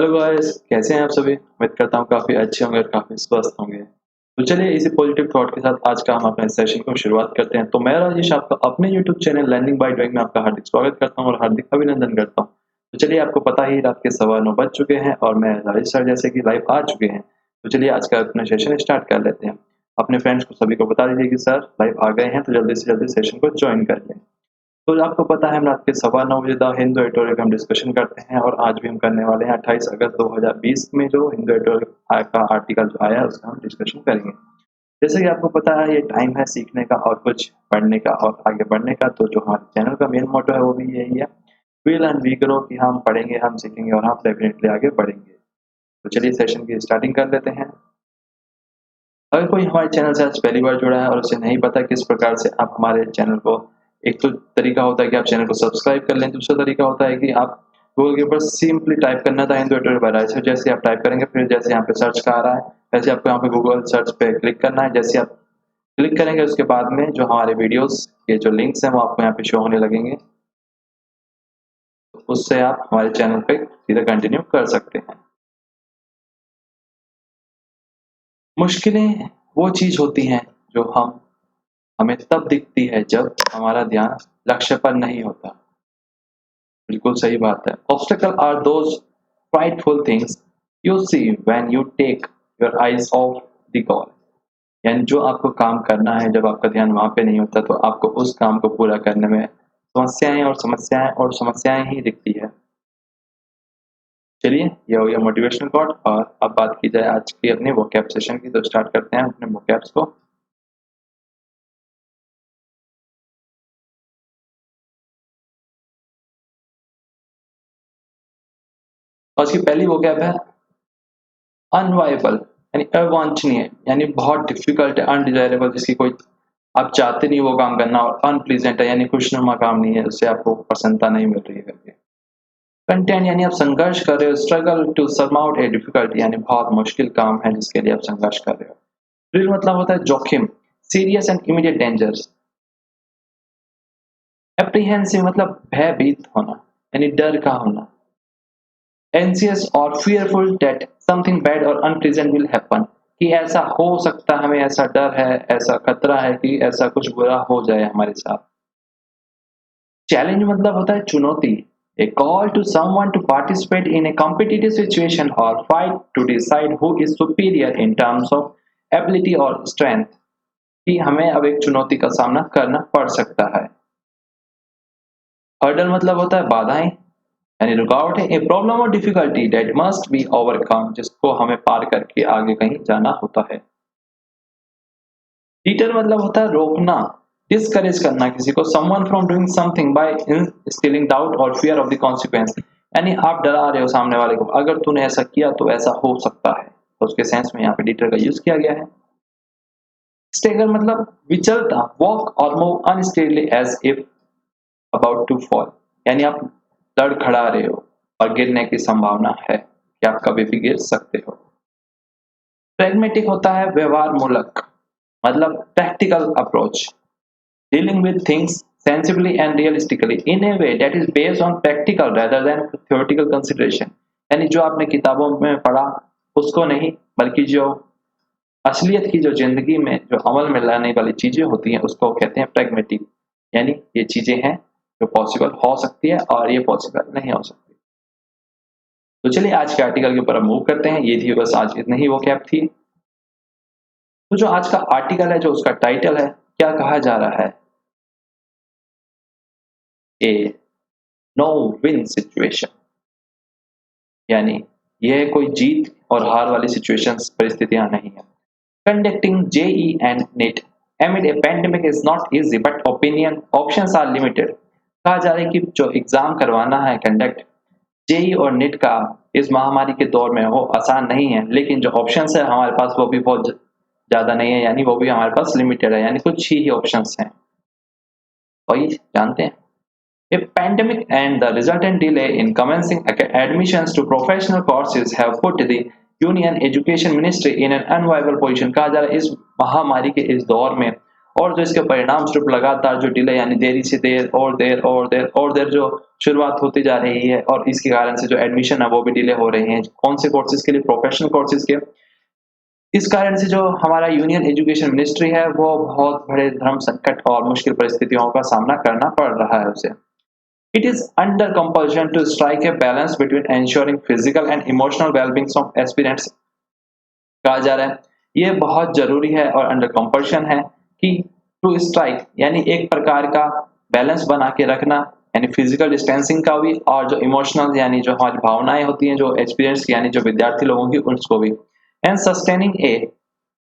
Hello guys, कैसे हैं आप सभी? उम्मीद करता हूँ काफ़ी अच्छे होंगे और काफ़ी स्वस्थ होंगे। तो चलिए इसी पॉजिटिव थॉट के साथ आज का हम अपने सेशन को शुरुआत करते हैं। तो मैं राजेश आपका अपने YouTube channel learning by doing में आपका हार्दिक स्वागत करता हूँ और हार्दिक अभिनंदन करता हूँ। तो चलिए आपको पता ही रात के 9:15 बज चुके हैं और मैं राजेश सर जैसे कि लाइव आ चुके हैं। तो चलिए आज का अपना सेशन स्टार्ट कर लेते हैं। अपने फ्रेंड्स को सभी को बता दीजिए कि सर लाइव आ गए हैं तो जल्दी से जल्दी सेशन को ज्वाइन कर लें। तो आपको पता है हम रात के 9:15 बजे द हिंदू एडिटोरियल का हम डिस्कशन करते हैं और आज भी हम करने वाले हैं 28 अगस्त 2020 में जो हिंदू एडिटोरियल का आर्टिकल जो आया है उसका हम डिस्कशन करेंगे। जैसे कि आपको पता है ये टाइम है सीखने का और कुछ पढ़ने का और आगे बढ़ने का। तो जो हमारे चैनल का मेन मोटो है वो भी यही है, वी लर्न वी ग्रो, कि हम पढ़ेंगे, हम सीखेंगे और हम डेफिनेटली आगे बढ़ेंगे। तो चलिए सेशन की स्टार्टिंग कर लेते हैं। अगर कोई हमारे चैनल से आज पहली बार जुड़ा है और उसे नहीं पता किस प्रकार से आप हमारे चैनल को, एक तो तरीका होता है कि आप चैनल को सब्सक्राइब कर लें, दूसरा तरीका होता है कि आप गूगल के ऊपर सिंपली टाइप करना था हिंदू एडिटोरियल बाय राजेश। जैसे आप टाइप करेंगे फिर जैसे यहाँ पे सर्च का आ रहा है वैसे आपको यहाँ पे गूगल सर्च पे क्लिक करना है। जैसे आप क्लिक करेंगे उसके बाद में जो हमारे वीडियोस के जो लिंक्स हैं वो आपको यहाँ पे शो होने लगेंगे, तो उससे आप हमारे चैनल पे सीधा कंटिन्यू कर सकते हैं। मुश्किलें वो चीज होती हैं जो हमें तब दिखती है जब हमारा ध्यान लक्ष्य पर नहीं होता। बिल्कुल सही बात है। Obstacle are those frightful things you see when you take your eyes off the goal. यानी जो आपको काम करना है जब आपका ध्यान वहां पे नहीं होता तो आपको उस काम को पूरा करने में समस्याएं ही दिखती है। चलिए ये हो गया मोटिवेशनल कोट और अब बात की जाए आज की अपने वोकैब सेशन की। तो स्टार्ट करते हैं अपने वोकैब्स को। आज की पहली वोकैब है अनवाइबल, यानी अवांछनीय, यानी बहुत डिफिकल्ट है। अनडिजायरेबल, जिसकी कोई आप चाहते नहीं वो काम करना, और अनप्लीजेंट है यानी खुशनुमा काम नहीं है, उससे आपको प्रसन्नता नहीं मिल रही है करके। कंटेंट यानी आप संघर्ष कर रहे हो। Struggle to surmount a difficulty, यानी बहुत मुश्किल काम है जिसके लिए आप संघर्ष कर रहे हो। थ्रिल मतलब होता है जोखिम, serious and immediate dangers. Apprehensive मतलब भयभीत होना, यानी डर का होना। एंसियस और fearful that something bad or unpleasant will happen, कि ऐसा हो सकता है, हमें ऐसा डर है, ऐसा खतरा है कि ऐसा कुछ बुरा हो जाए हमारे साथ। चैलेंज मतलब होता है चुनौती, a call to someone to participate in a competitive situation or fight to decide who is superior in terms of ability or strength, कि हमें अब एक चुनौती का सामना करना पड़ सकता है। हर्डल मतलब होता है बाधाएं, यानी रुकावट है। ए प्रॉब्लम और difficulty that must be overcome, जिसको हमें पार करके आगे कहीं जाना होता है। डीटर मतलब होता है रोकना, डिस्करेज करना किसी को, someone from doing something bye instilling doubt और फियर ऑफ द कॉन्सिक्वेंस, यानी आप डरा रहे हो सामने वाले को, अगर तूने ऐसा किया तो ऐसा हो सकता है, तो उसके सेंस में यहाँ पे डीटर का यूज किया गया है। स्टेगर मतलब विचलता, वॉक और move unsteadily as if about to fall, यानी आप लड़खड़ा रहे हो और गिरने की संभावना है कि आप कभी भी गिर सकते हो। प्रैग्मेटिक होता है व्यवहार मूलक, मतलब practical approach, dealing with things sensibly and realistically in A way that is based on practical rather than theoretical consideration, यानी जो आपने किताबों में पढ़ा उसको नहीं, बल्कि जो असलियत की जो जिंदगी में जो अमल में लाने वाली चीजें होती हैं उसको कहते हैं प्रैग्मेटिक, यानी ये चीजें हैं जो पॉसिबल हो सकती है और ये पॉसिबल नहीं हो सकती। तो चलिए आज के आर्टिकल के ऊपर हम मूव करते हैं। ये थी बस आज इतनी ही वो कैप थी। तो जो आज का आर्टिकल है, जो उसका टाइटल है, क्या कहा जा रहा है, ए नो विन सिचुएशन, यानी यह कोई जीत और हार वाली सिचुएशंस परिस्थितियां नहीं है। Conducting JEE and NEET amid a pandemic is not easy but options are limited। कहा जा रहा है कि जो एग्जाम करवाना है कंडक्ट जेई और नेट का इस महामारी के दौर में वो आसान नहीं है, लेकिन जो ऑप्शंस है हमारे पास वो भी बहुत ज्यादा नहीं है, यानी वो भी हमारे पास लिमिटेड है, यानी कुछ ही ऑप्शंस हैं। और ये जानते हैं, a pandemic and the resultant delay in commencing admissions to professional courses have put the Union Education Ministry in an unviable position। कहा जा रहा है इस महामारी के इस दौर में और जो इसके परिणाम स्वरूप लगातार जो डिले यानी देरी से देर जो शुरुआत होती जा रही है और इसके कारण से जो एडमिशन है वो भी डिले हो रहे हैं। कौन से कोर्सेज के लिए? प्रोफेशनल कोर्सेज के। इस कारण से जो हमारा यूनियन एजुकेशन मिनिस्ट्री है वो बहुत बड़े धर्म संकट और मुश्किल परिस्थितियों का सामना करना पड़ रहा है उसे। It is under compulsion to strike a balance between ensuring physical and emotional well-being of aspirants। कहा जा रहा है ये बहुत जरूरी है और अंडर कंपल्शन है कि टू स्ट्राइक यानी एक प्रकार का बैलेंस बना के रखना, यानी फिजिकल डिस्टेंसिंग का भी और जो इमोशनल यानी जो हमारी भावनाएं होती हैं जो एक्सपीरियंस यानी जो विद्यार्थी लोगों की उसको भी, एंड सस्टेनिंग ए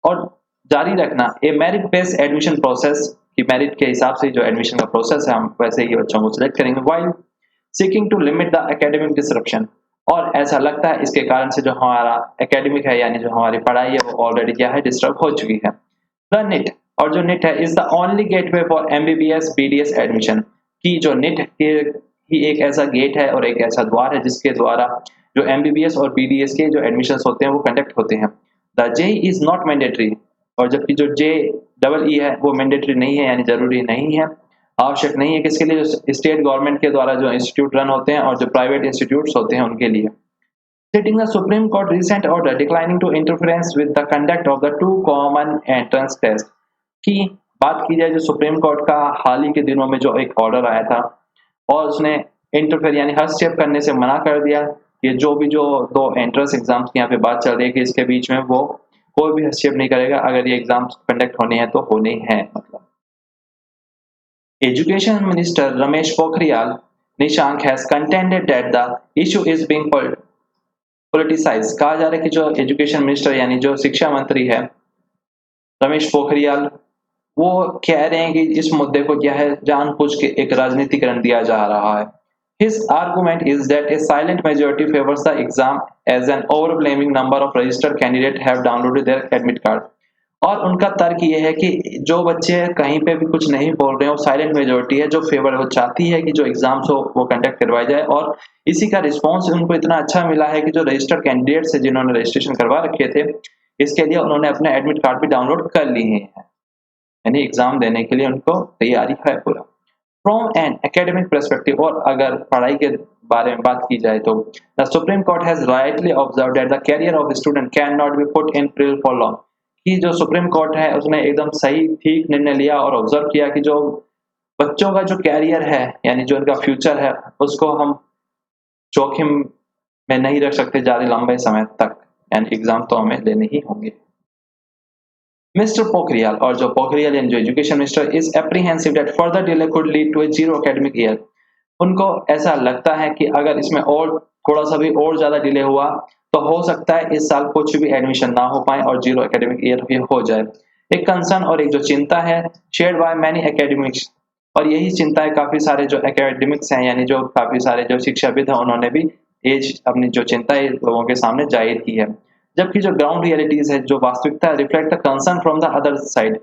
और जारी रखना ए मेरिट बेस्ड एडमिशन प्रोसेस कि मेरिट के हिसाब से जो एडमिशन का प्रोसेस है हम वैसे ही बच्चों को सिलेक्ट करेंगे, while seeking to limit the academic disruption. और ऐसा लगता है इसके कारण से जो हमारा एकेडमिक है यानी जो हमारी पढ़ाई है वो ऑलरेडी क्या है, डिस्टर्ब हो चुकी है। द निट और जो निट है is the only gateway for MBBS BDS admission की जो निट ही एक ऐसा गेट है और एक ऐसा द्वार है जिसके द्वारा जो एमबीबीएस और बीडीएस के जो एडमिशंस होते हैं वो कंडक्ट होते हैं। The J is not mandatory और जबकि जो जे डबल ई है वो मैंडेटरी नहीं है यानी जरूरी नहीं है, आवश्यक नहीं है किसके लिए, जो स्टेट गवर्नमेंट के द्वारा जो इंस्टीट्यूट रन होते हैं और जो प्राइवेट इंस्टीट्यूट्स होते हैं उनके लिए। Citing the Supreme Court recent order declining to interference with the conduct of the two common entrance tests की बात की जाए, जो सुप्रीम कोर्ट का हाल ही के दिनों में जो एक ऑर्डर आया था और उसने इंटरफेयर यानी हस्तक्षेप करने से मना कर दिया। ये जो भी जो दो एंट्रेंस एग्जाम्स की यहाँ पे बात चल रही है कि इसके बीच में वो कोई भी हस्तक्षेप नहीं करेगा, अगर ये एग्जाम्स कंडक्ट होने हैं तो होने हैं। मतलब education minister Ramesh Pokhriyal Nishank has contended that the issue is being politicise. कहा जा रहा है कि जो एजुकेशन मिनिस्टर यानी जो शिक्षा मंत्री है रमेश पोखरियाल वो कह रहे हैं कि इस मुद्दे को क्या है जानबूझ के एक राजनीतिकरण दिया जा रहा है। His argument is that a silent majority favors the exam as an overwhelming number of registered candidates have downloaded their admit card। और उनका तर्क ये है कि जो बच्चे कहीं पे भी कुछ नहीं बोल रहे हैं वो साइलेंट मेजोरिटी है जो फेवर वो चाहती है कि जो एग्जाम्स हो वो कंडक्ट करवाया जाए, और इसी का रिस्पांस उनको इतना अच्छा मिला है कि जो रजिस्टर्ड कैंडिडेट्स है जिन्होंने रजिस्ट्रेशन करवा रखे थे इसके लिए उन्होंने अपने एडमिट कार्ड भी डाउनलोड कर लिए हैं, यानी एग्जाम देने के लिए उनको तैयारी है पूरा। फ्रॉम एन एकेडमिक पर्सपेक्टिव और अगर पढ़ाई के बारे में बात की जाए तो the supreme court has rightly observe that the carrier of student can not be put in Pril for long. कि जो सुप्रीम कोर्ट है उसने एकदम सही ठीक निर्णय लिया और ऑब्जर्व किया कि जो बच्चों का जो कैरियर है यानी जो उनका फ्यूचर है उसको हम जोखिम में नहीं रख सकते ज्यादा लंबे समय तक, यानी एग्जाम तो हमें लेने ही होंगे। मिस्टर पोखरियाल और जो पोखरियाल यानी जो education minister is apprehensive that further delay could lead to a zero academic year. उनको ऐसा लगता है कि अगर इसमें और थोड़ा सा भी और ज्यादा डिले हुआ तो हो सकता है इस साल कुछ भी एडमिशन ना हो पाए और जीरो एकेडमिक ईयर भी हो जाए। एक कंसर्न और एक जो चिंता है शेयर्ड बाय मैनी एकेडमिक्स, और यही चिंता है काफी सारे जो एकेडमिक्स हैं यानी जो काफी सारे जो शिक्षाविद हैं उन्होंने भी एज अपनी जो चिंता है लोगों के सामने जाहिर की है। जबकि जो ग्राउंड रियलिटीज है जो वास्तविकता reflect the concern from the other side,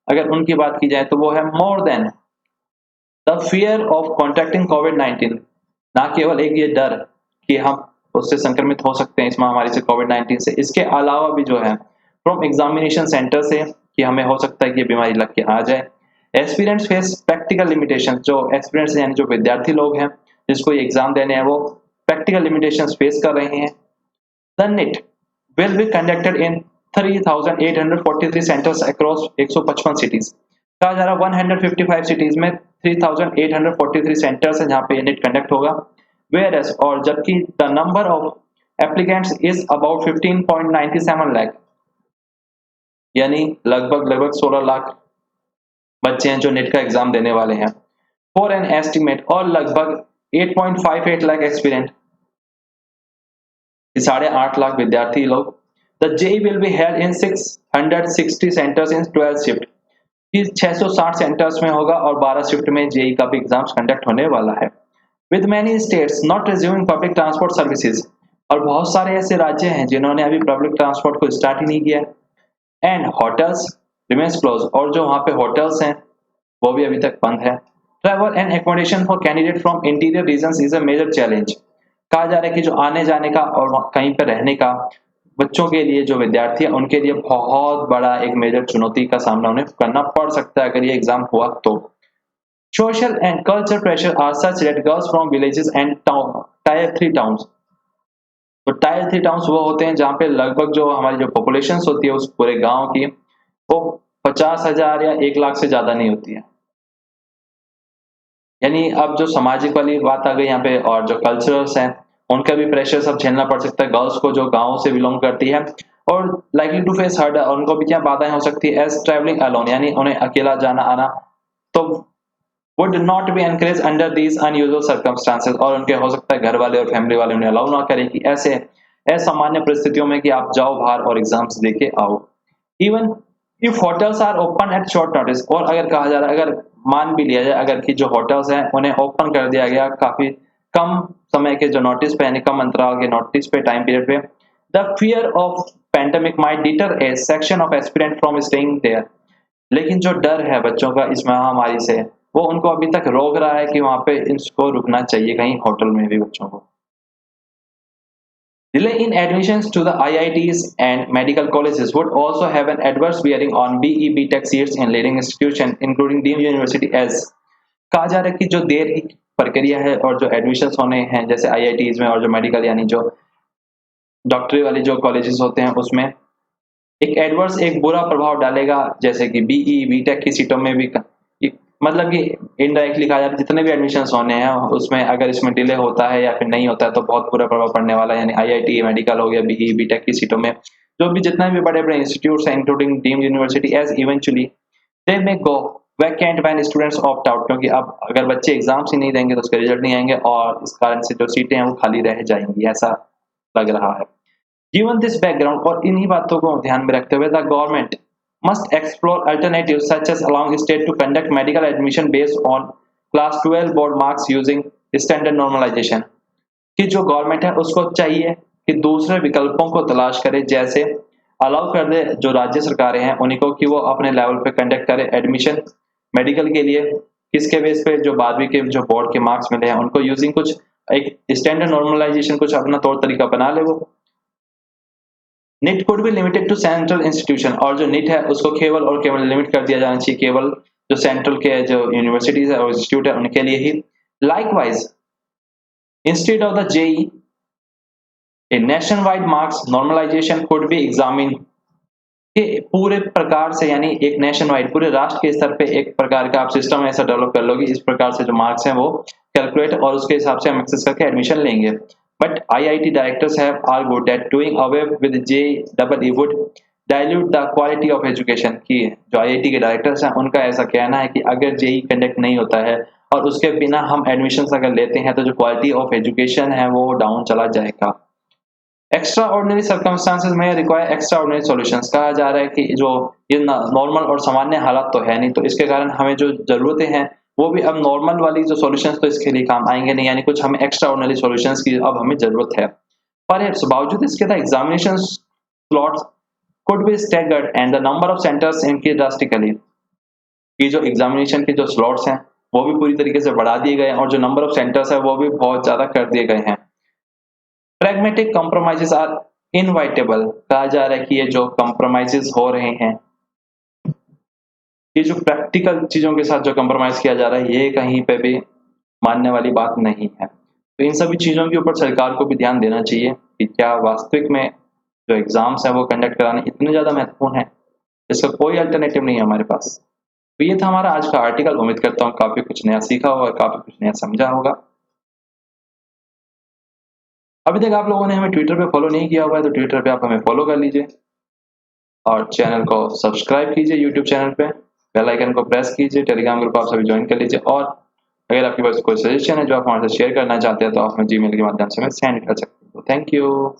अगर उनकी बात की जाए तो वो है more than the fear of contracting कोविड-19। ना केवल एक ये डर कि हम उससे संक्रमित हो सकते हैं इस महामारी से कोविड-19 से, इसके अलावा भी जो है फ्रॉम एग्जामिनेशन सेंटर से कि हमें हो सकता है कि ये बीमारी लग के आ जाए। एक्सपीरियंस फेस प्रैक्टिकल लिमिटेशन, जो एक्सपीरियंस यानी जो विद्यार्थी लोग हैं जिसको ये एग्जाम देने हैं वो प्रैक्टिकल लिमिटेशंस फेस कर रहे हैं। The NEET will be conducted in 3,843 centers across 155 cities। कहा जा रहा है 155 cities में 3,843 centers हैं जहाँ पे नीट कंडक्ट होगा। Whereas और जबकि the number of applicants is about 15.97 lakh, यानी लगभग 16 लाख बच्चे हैं जो नीट का एग्जाम देने वाले हैं। For an estimate और लगभग 8.58 लाख एक्सपीरियंट 8.5 लाख विद्यार्थी लोग। The JEE will be held in 660 centres in 12 shift, 660 centres में होगा और 12 शिफ्ट में जेई का भी एग्जाम्स कंडक्ट होने वाला है। With many states not resuming public transport services, और बहुत सारे ऐसे राज्य हैं जिन्होंने अभी पब्लिक ट्रांसपोर्ट को स्टार्ट ही नहीं किया। एंड होटल्स रिमेन्स क्लोज, और जो वहाँ पे होटल्स हैं वो भी अभी तक बंद है। Travel and accommodation for candidate from interior region is a major challenge. कहा जा रहा है कि जो आने जाने का और कहीं पर रहने का बच्चों के लिए, जो विद्यार्थी हैं उनके लिए बहुत बड़ा एक मेजर चुनौती का सामना उन्हें करना पड़ सकता है अगर ये एग्जाम हुआ तो। Social and culture pressure are such that girls from villages and tier 3 towns, तो टायर 3 टाउन्स वो होते हैं जहाँ पे लगभग जो हमारी जो पॉपुलेशन होती है उस पूरे गांव की, वो 50,000 या 1 लाख से ज्यादा नहीं होती है। यानी अब जो सामाजिक वाली बात आ गई यहाँ पे, और जो कल्चरल्स हैं उनका भी प्रेशर सब झेलना पड़ सकता है गर्ल्स को जो गांव से बिलोंग करती है, और लाइकली टू फेस हर्ड, उनको भी क्या बाधाएं हो सकती है एज ट्रैवलिंग अलोन, यानी उन्हें अकेला जाना आना, तो would not be encourage under these unusual circumstances, और उनके हो सकता है घर वाले और फैमिली वाले उन्हें अलाउ ना करें कि ऐसे असामान्य परिस्थितियों में कि आप जाओ बाहर और एग्जाम्स दे के आओ। Even if hotels are open at short notice, और अगर कहा जा रहा है, अगर मान भी लिया जाए अगर कि जो होटल्स हैं उन्हें ओपन कर दिया गया काफी कम समय के जो नोटिस पे, यानी कम अंतराल के नोटिस पे, टाइम पीरियड पे, the fear of pandemic might deter a section of aspirant from staying there, लेकिन जो डर है बच्चों का इस महामारी से, वो उनको अभी तक रोक रहा है कि वहां पे इसको रुकना चाहिए कहीं होटल में भी बच्चों को। Delay in admissions to the IITs and medical colleges would also have an adverse bearing on BE BTech seats in leading institutions, including deemed university as, कहा जा रहा है कि जो देर की प्रक्रिया है और जो एडमिशंस होने हैं जैसे आईआईटीज में और जो मेडिकल यानी जो डॉक्टरी वाली जो कॉलेजेस होते हैं उसमें एक एडवर्स, एक बुरा प्रभाव डालेगा, जैसे कि बीई बीटेक की सीटों में भी मतलब कि इनडायरेक्टली कहा जाता है जितने भी एडमिशंस होने हैं उसमें अगर इसमें डिले होता है या फिर नहीं होता है तो बहुत बुरा प्रभाव पड़ने वाला है। यानी आईआईटी मेडिकल हो गया, बीई बीटेक की सीटों में जो भी जितने भी बड़े बड़े इंस्टीट्यूट्स हैं including deemed university as eventually they may go vacant when students opt out, क्योंकि अब अगर बच्चे एग्जाम्स ही नहीं देंगे तो उसके रिजल्ट नहीं आएंगे और इस कारण से जो सीटें हैं वो खाली रह जाएंगी, ऐसा लग रहा है। Given this background, और इन्हीं बातों को ध्यान में रखते हुए, the government must explore alternatives such as allowing state to conduct medical admission based on class 12 board marks using standard normalization, कि जो गवर्नमेंट है उसको चाहिए कि दूसरे विकल्पों को तलाश करे, जैसे अलाउ कर दे जो राज्य सरकारें हैं उन्हीं को कि वो अपने लेवल पे कंडक्ट करे एडमिशन मेडिकल के लिए, किसके बेस पे जो 12वीं के जो बोर्ड के मार्क्स मिले हैं उनको यूजिंग कुछ एक स्टैंडर्ड नॉर्मलाइजेशन, कुछ अपना तौर तरीका बना ले वो। NEET could be limited to central institution, और जो नीट है उसको केवल और केवल लिमिट कर दिया जाना चाहिए केवल जो सेंट्रल के जो यूनिवर्सिटीज है और इंस्टीट्यूट है उनके लिए ही। Likewise instead of the JEE a nationwide marks normalization could be examine, कि पूरे प्रकार से यानी एक नेशन वाइड पूरे राष्ट्र के स्तर पे एक प्रकार का आप सिस्टम ऐसा डेवलप कर लोगे इस प्रकार से जो मार्क्स हैं वो कैलकुलेट और उसके हिसाब से हम एक्सेस करके एडमिशन लेंगे। But IIT directors have argued that doing away with JEE would dilute the quality of education, कि जो IIT के डायरेक्टर्स हैं उनका ऐसा कहना है कि अगर जेई कंडक्ट नहीं होता है और उसके बिना हम एडमिशन अगर लेते हैं तो जो क्वालिटी ऑफ एजुकेशन है वो डाउन चला जाएगा। एक्स्ट्रा ऑर्डिनरी सर्कमस्टांसेस में रिक्वायर एक्स्ट्रा ऑर्डिनरी सॉल्यूशंस, कहा जा रहा है कि जो ये नॉर्मल और सामान्य हालात तो है नहीं, तो इसके कारण हमें जो जरूरतें हैं वो भी अब नॉर्मल वाली जो सॉल्यूशंस तो इसके लिए काम आएंगे नहीं, यानी कुछ हमें एक्स्ट्रा ऑर्डिनरी सॉल्यूशंस की अब हमें जरूरत है। पर बावजूद इसके the examination slots could be staggered and the number of centres increase drastically, कि जो एग्जामिनेशन के जो स्लॉट्स हैं वो भी पूरी तरीके से बढ़ा दिए गए हैं और जो नंबर ऑफ सेंटर्स है वो भी बहुत ज्यादा कर दिए गए हैं। प्रैग्मेटिक कॉम्प्रोमाइजेस आर इनवाइटेबल, कहा जा रहा है कि ये जो कॉम्प्रोमाइजेस हो रहे हैं, ये जो प्रैक्टिकल चीजों के साथ जो कॉम्प्रोमाइज किया जा रहा है ये कहीं पे भी मानने वाली बात नहीं है। तो इन सभी चीजों के ऊपर सरकार को भी ध्यान देना चाहिए कि क्या वास्तविक में जो एग्जाम्स है वो कंडक्ट कराने इतने ज्यादा महत्वपूर्ण है, इसका कोई अल्टरनेटिव नहीं है हमारे पास। तो ये था हमारा आज का आर्टिकल, उम्मीद करता हूँ काफी कुछ नया सीखा होगा, काफी कुछ नया समझा होगा। अभी तक आप लोगों ने हमें ट्विटर पे फॉलो नहीं किया हुआ है तो ट्विटर पे आप हमें फॉलो कर लीजिए और चैनल को सब्सक्राइब कीजिए यूट्यूब चैनल पे, बेल आइकन को प्रेस कीजिए, टेलीग्राम ग्रुप आप सभी ज्वाइन कर लीजिए, और अगर आपके पास कोई सजेशन है जो आप हमारे साथ शेयर करना चाहते हैं तो आप हमें जीमेल के माध्यम से हमें सेंड कर सकते हैं। Thank you.